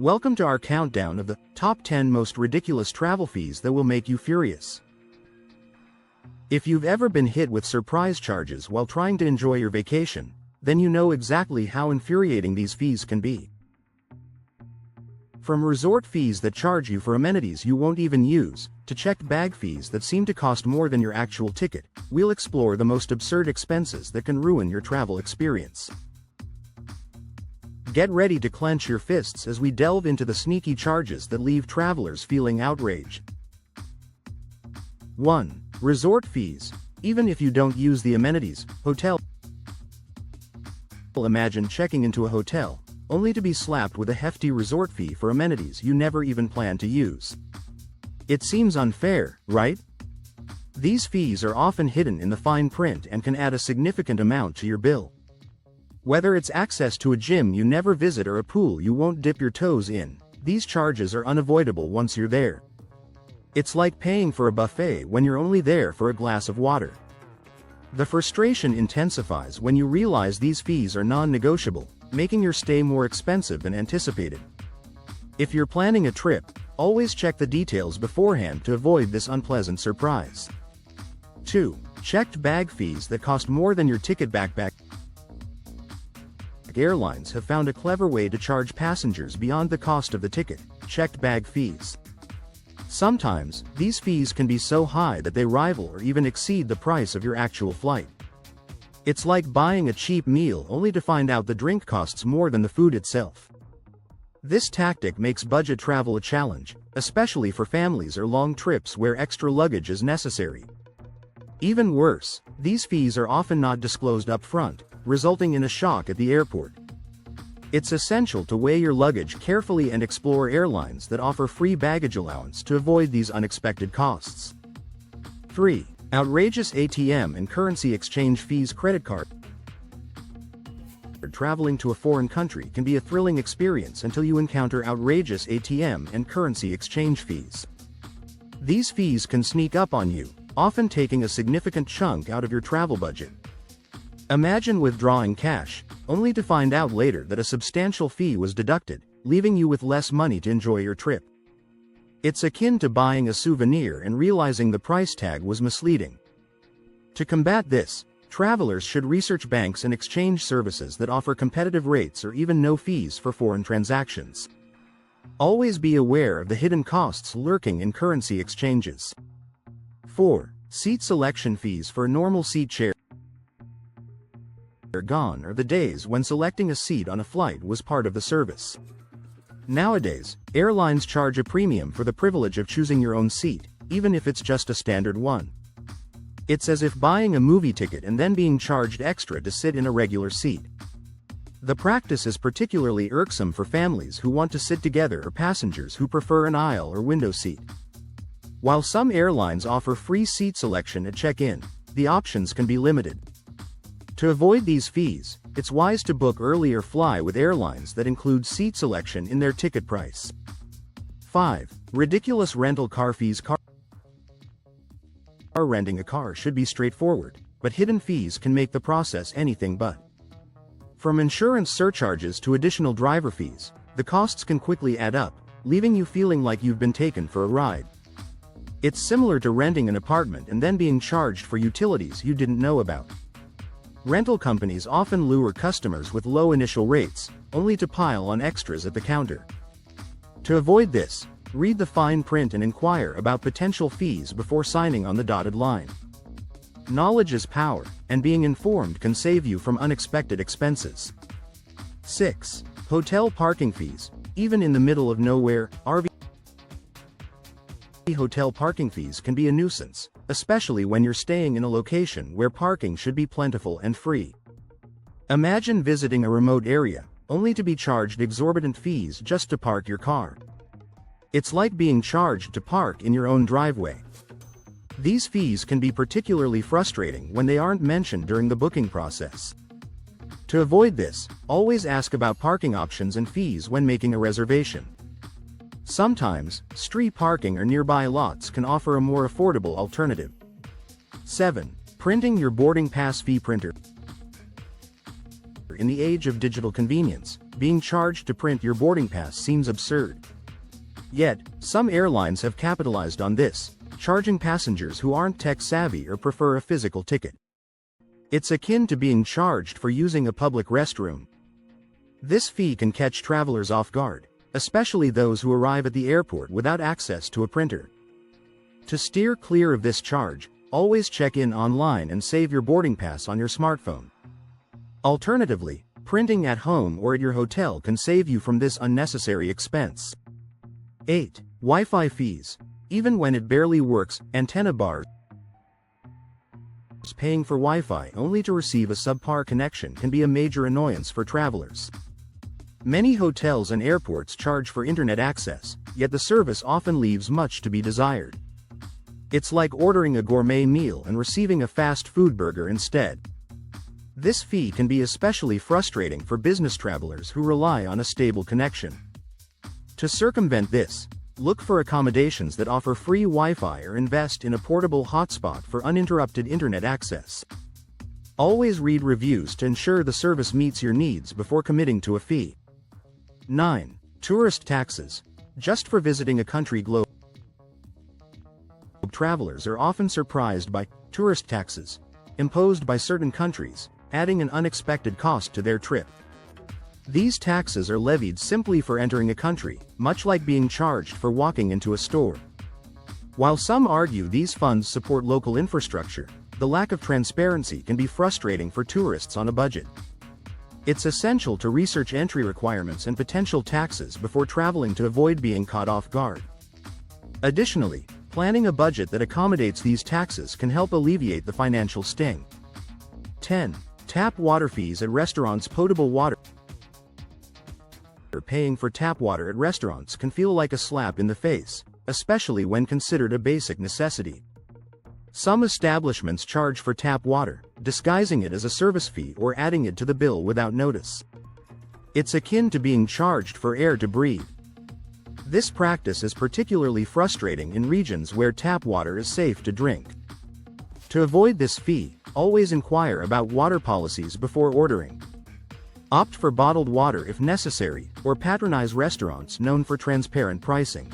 Welcome to our countdown of the top 10 most ridiculous travel fees that will make you furious. If you've ever been hit with surprise charges while trying to enjoy your vacation, then you know exactly how infuriating these fees can be. From resort fees that charge you for amenities you won't even use, to checked bag fees that seem to cost more than your actual ticket, we'll explore the most absurd expenses that can ruin your travel experience. Get ready to clench your fists as we delve into the sneaky charges that leave travelers feeling outraged. 1. Resort fees. Even if you don't use the amenities, hotel. Imagine checking into a hotel, only to be slapped with a hefty resort fee for amenities you never even planned to use. It seems unfair, right? These fees are often hidden in the fine print and can add a significant amount to your bill. Whether it's access to a gym you never visit or a pool you won't dip your toes in, these charges are unavoidable once you're there. It's like paying for a buffet when you're only there for a glass of water. The frustration intensifies when you realize these fees are non-negotiable, making your stay more expensive than anticipated. If you're planning a trip, always check the details beforehand to avoid this unpleasant surprise. 2. Checked bag fees that cost more than your ticket. Backpack airlines have found a clever way to charge passengers beyond the cost of the ticket: checked bag fees. Sometimes, these fees can be so high that they rival or even exceed the price of your actual flight. It's like buying a cheap meal only to find out the drink costs more than the food itself. This tactic makes budget travel a challenge, especially for families or long trips where extra luggage is necessary. Even worse, these fees are often not disclosed up front, resulting in a shock at the airport. It's essential to weigh your luggage carefully and explore airlines that offer free baggage allowance to avoid these unexpected costs. 3. Outrageous ATM and currency exchange fees. Credit card traveling to a foreign country can be a thrilling experience until you encounter outrageous ATM and currency exchange fees. These fees can sneak up on you, often taking a significant chunk out of your travel budget. Imagine withdrawing cash, only to find out later that a substantial fee was deducted, leaving you with less money to enjoy your trip. It's akin to buying a souvenir and realizing the price tag was misleading. To combat this, travelers should research banks and exchange services that offer competitive rates or even no fees for foreign transactions. Always be aware of the hidden costs lurking in currency exchanges. 4. Seat selection fees for a normal seat chair. Gone are the days when selecting a seat on a flight was part of the service. Nowadays, airlines charge a premium for the privilege of choosing your own seat, even if it's just a standard one. It's as if buying a movie ticket and then being charged extra to sit in a regular seat. The practice is particularly irksome for families who want to sit together or passengers who prefer an aisle or window seat. While some airlines offer free seat selection at check-in, the options can be limited. To avoid these fees, it's wise to book early or fly with airlines that include seat selection in their ticket price. 5. Ridiculous rental car fees. Renting a car should be straightforward, but hidden fees can make the process anything but. From insurance surcharges to additional driver fees, the costs can quickly add up, leaving you feeling like you've been taken for a ride. It's similar to renting an apartment and then being charged for utilities you didn't know about. Rental companies often lure customers with low initial rates, only to pile on extras at the counter. To avoid this, read the fine print and inquire about potential fees before signing on the dotted line. Knowledge is power, and being informed can save you from unexpected expenses. 6. Hotel parking fees. Even in the middle of nowhere, RV hotel parking fees can be a nuisance, especially when you're staying in a location where parking should be plentiful and free. Imagine visiting a remote area, only to be charged exorbitant fees just to park your car. It's like being charged to park in your own driveway. These fees can be particularly frustrating when they aren't mentioned during the booking process. To avoid this, always ask about parking options and fees when making a reservation. Sometimes, street parking or nearby lots can offer a more affordable alternative. 7. Printing your boarding pass fee. Printer. In the age of digital convenience, being charged to print your boarding pass seems absurd. Yet, some airlines have capitalized on this, charging passengers who aren't tech-savvy or prefer a physical ticket. It's akin to being charged for using a public restroom. This fee can catch travelers off guard, especially those who arrive at the airport without access to a printer. To steer clear of this charge, always check in online and save your boarding pass on your smartphone. Alternatively, printing at home or at your hotel can save you from this unnecessary expense. 8. Wi-Fi fees. Even when it barely works, antenna bars. Paying for Wi-Fi only to receive a subpar connection can be a major annoyance for travelers. Many hotels and airports charge for internet access, yet the service often leaves much to be desired. It's like ordering a gourmet meal and receiving a fast food burger instead. This fee can be especially frustrating for business travelers who rely on a stable connection. To circumvent this, look for accommodations that offer free Wi-Fi or invest in a portable hotspot for uninterrupted internet access. Always read reviews to ensure the service meets your needs before committing to a fee. 9. Tourist taxes. Just for visiting a country, global travelers are often surprised by tourist taxes imposed by certain countries, adding an unexpected cost to their trip. These taxes are levied simply for entering a country, much like being charged for walking into a store. While some argue these funds support local infrastructure, the lack of transparency can be frustrating for tourists on a budget. It's essential to research entry requirements and potential taxes before traveling to avoid being caught off guard. Additionally, planning a budget that accommodates these taxes can help alleviate the financial sting. 10. Tap water fees at restaurants. Potable water. Paying for tap water at restaurants can feel like a slap in the face, especially when considered a basic necessity. Some establishments charge for tap water, disguising it as a service fee or adding it to the bill without notice. It's akin to being charged for air to breathe. This practice is particularly frustrating in regions where tap water is safe to drink. To avoid this fee, always inquire about water policies before ordering. Opt for bottled water if necessary, or patronize restaurants known for transparent pricing.